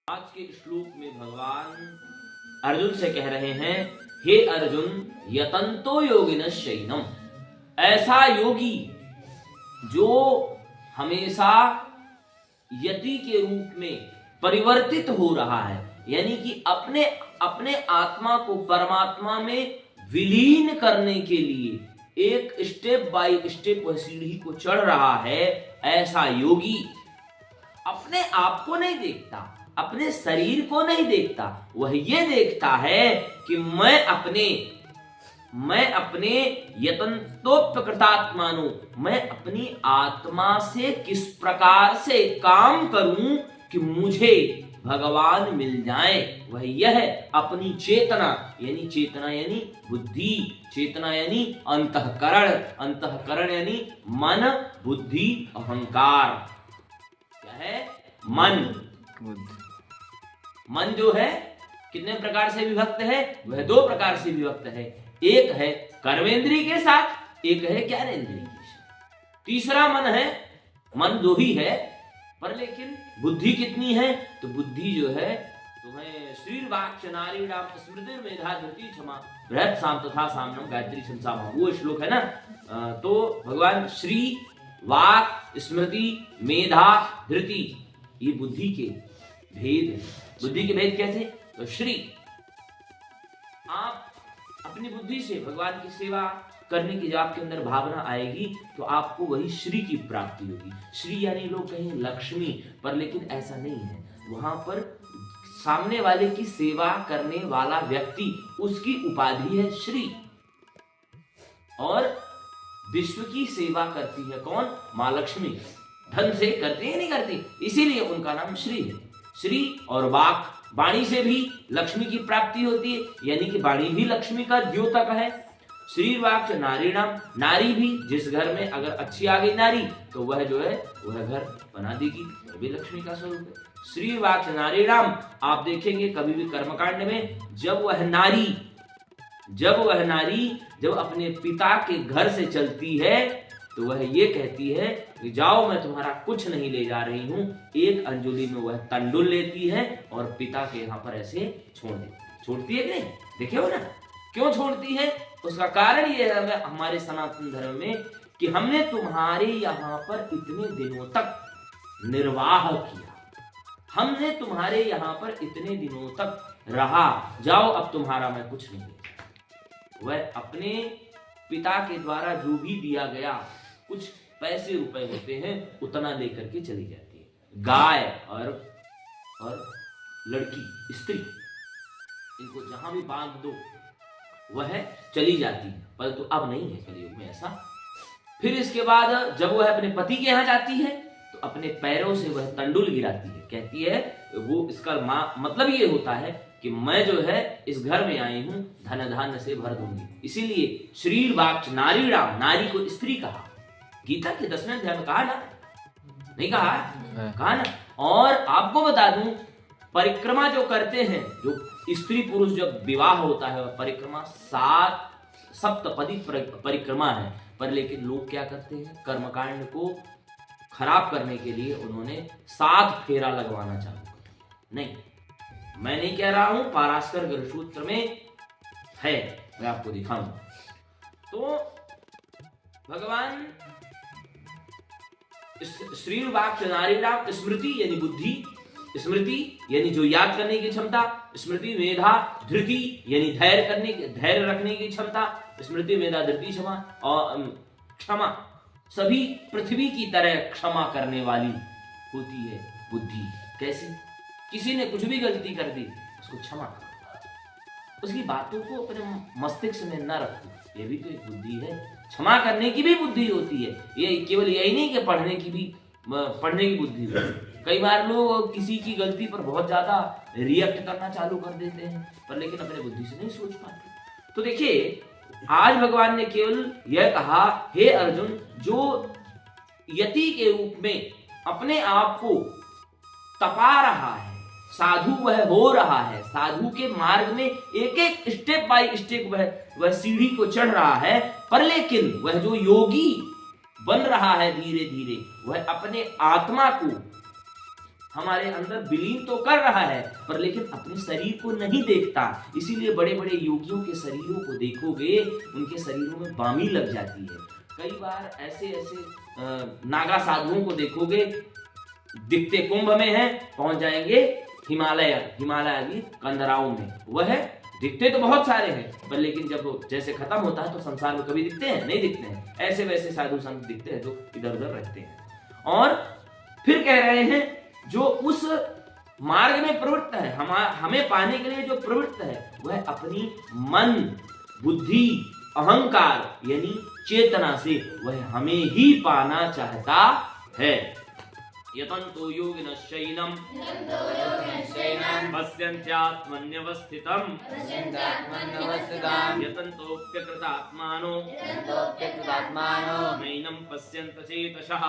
आज के श्लोक में भगवान अर्जुन से कह रहे हैं, हे अर्जुन यतंतो योगिनश्चैनम, ऐसा योगी जो हमेशा यति के रूप में परिवर्तित हो रहा है, यानी कि अपने आत्मा को परमात्मा में विलीन करने के लिए एक स्टेप बाय स्टेप वह सीढ़ी को चढ़ रहा है। ऐसा योगी अपने आप को नहीं देखता, अपने शरीर को नहीं देखता, वह ये देखता है कि मैं अपने यतन्तोप्यकृतात्मानो, मैं अपनी आत्मा से किस प्रकार से काम करूं कि मुझे भगवान मिल जाए। वह यह अपनी चेतना यानी बुद्धि, चेतना यानी अंतःकरण यानी मन, बुद्धि, अहंकार। क्या है? मन जो है कितने प्रकार से विभक्त है? वह दो प्रकार से विभक्त है। एक है कर्मेंद्रिय के साथ, एक है ज्ञानेंद्रिय के साथ। तीसरा मन है, मन दो ही है, पर लेकिन बुद्धि कितनी है? तो बुद्धि जो है तुम्हें श्रीर वाक् नारीणाम स्मृति मेधा धृति क्षमा बृहत् साम तथा सामनम गायत्री क्षमता, वो श्लोक है ना। तो भगवान श्री वाक् स्मृति मेधा धृति, ये बुद्धि के भेद है। बुद्धि के भेद कैसे? तो श्री, आप अपनी बुद्धि से भगवान की सेवा करने की जब आपके अंदर भावना आएगी तो आपको वही श्री की प्राप्ति होगी। श्री यानी लोग कहें लक्ष्मी, पर लेकिन ऐसा नहीं है। वहां पर सामने वाले की सेवा करने वाला व्यक्ति, उसकी उपाधि है श्री। और विश्व की सेवा करती है कौन? मां लक्ष्मी। धन से करती है नहीं करती, इसीलिए उनका नाम श्री है। श्री और वाक, वाणी से भी लक्ष्मी की प्राप्ति होती है, यानी कि वाणी भी लक्ष्मी का द्योतक है। श्री वाक् नारीणाम, नारी भी, जिस घर में अगर अच्छी आ गई नारी तो वह जो है वह घर बना देगी, वह भी लक्ष्मी का स्वरूप है। श्री वाक् नारीणाम, आप देखेंगे कभी भी कर्मकांड में जब वह नारी जब अपने पिता के घर से चलती है तो वह ये कहती है कि जाओ, मैं तुम्हारा कुछ नहीं ले जा रही हूं। एक अंजुलि में वह तंडुल लेती है और पिता के यहाँ पर ऐसे छोड़ती है कि नहीं? देखे हो ना क्यों छोड़ती है? उसका कारण यह है हमारे सनातन धर्म में कि हमने तुम्हारे यहाँ पर इतने दिनों तक निर्वाह किया, हमने तुम्हारे यहाँ पर इतने दिनों तक रहा, जाओ अब तुम्हारा मैं कुछ नहीं देता। वह अपने पिता के द्वारा जो भी दिया गया, कुछ पैसे रुपए होते हैं, उतना लेकर के चली जाती है। गाय और लड़की, स्त्री, इनको जहां भी बांध दो वह चली जाती है, परंतु अब नहीं है कलयुग में ऐसा। फिर इसके बाद जब वह अपने पति के यहाँ जाती है तो अपने पैरों से वह तंडुल गिराती है, कहती है, वो इसका मतलब ये होता है कि मैं जो है इस घर में आई हूं, धन धान्य से भर दूंगी। इसीलिए श्रीर वाक् नारीणाम, नारी को स्त्री कहा। गीता के 10वें अध्याय में कहा ना? नहीं कहा? कहा ना। और आपको बता दूं, परिक्रमा जो करते हैं, जो स्त्री पुरुष जब विवाह होता है, परिक्रमा 7 सप्तपदी परिक्रमा है, पर लेकिन लोग क्या करते हैं? कर्मकांड को खराब करने के लिए उन्होंने 7 फेरा लगवाना चालू कर। नहीं, मैं नहीं कह रहा हूं, पाराशर गरुड़सूत्र में है, मैं आपको दिखाऊंगा। तो भगवान श्री वाक् नारीणाम स्मृति यानी बुद्धि, स्मृति यानी जो याद करने की क्षमता, स्मृति मेधा धृति यानी धैर्य रखने की क्षमता, स्मृति मेधा धृति क्षमा, और क्षमा, सभी पृथ्वी की तरह क्षमा करने वाली होती है बुद्धि। कैसे? किसी ने कुछ भी गलती कर दी, उसको क्षमा करो, उसकी बातों को अपने मस्तिष्क में न रखो, ये भी तो एक बुद्धि है। क्षमा करने की भी बुद्धि होती है, ये केवल यही नहीं कि पढ़ने की बुद्धि है। कई बार लोग किसी की गलती पर बहुत ज्यादा रिएक्ट करना चालू कर देते हैं, पर लेकिन अपने बुद्धि से नहीं सोच पाते। तो देखिए, आज भगवान ने केवल यह कहा, हे अर्जुन, जो यति के रूप में अपने आप को तपा रहा है, साधु वह हो रहा है, साधु के मार्ग में एक एक स्टेप बाय स्टेप वह सीढ़ी को चढ़ रहा है, पर लेकिन वह जो योगी बन रहा है धीरे धीरे, वह अपने आत्मा को हमारे अंदर विलीन तो कर रहा है, पर लेकिन अपने शरीर को नहीं देखता। इसीलिए बड़े बड़े योगियों के शरीरों को देखोगे, उनके शरीरों में बामी लग जाती है। कई बार ऐसे ऐसे नागा साधुओं को देखोगे, दिखते कुंभ में हैं, पहुंच जाएंगे हिमालय आदि कंदराओं में। वह दिखते तो बहुत सारे हैं, पर लेकिन जब जैसे खत्म होता है तो संसार में कभी दिखते हैं नहीं दिखते हैं। ऐसे वैसे साधु संत दिखते हैं जो इधर उधर रहते हैं। और फिर कह रहे हैं जो उस मार्ग में प्रवृत्त है, हमें पाने के लिए जो प्रवृत्त है, वह अपनी मन, बुद्धि, अहंकार यानी चेतना से वह हमें ही पाना चाहता है। यतन्तो योगिनश्चैनं पश्यन्त्यात्मन्यवस्थितं यतन्तोऽप्यकृतात्मानो नैनं पश्यन्त चेतसः।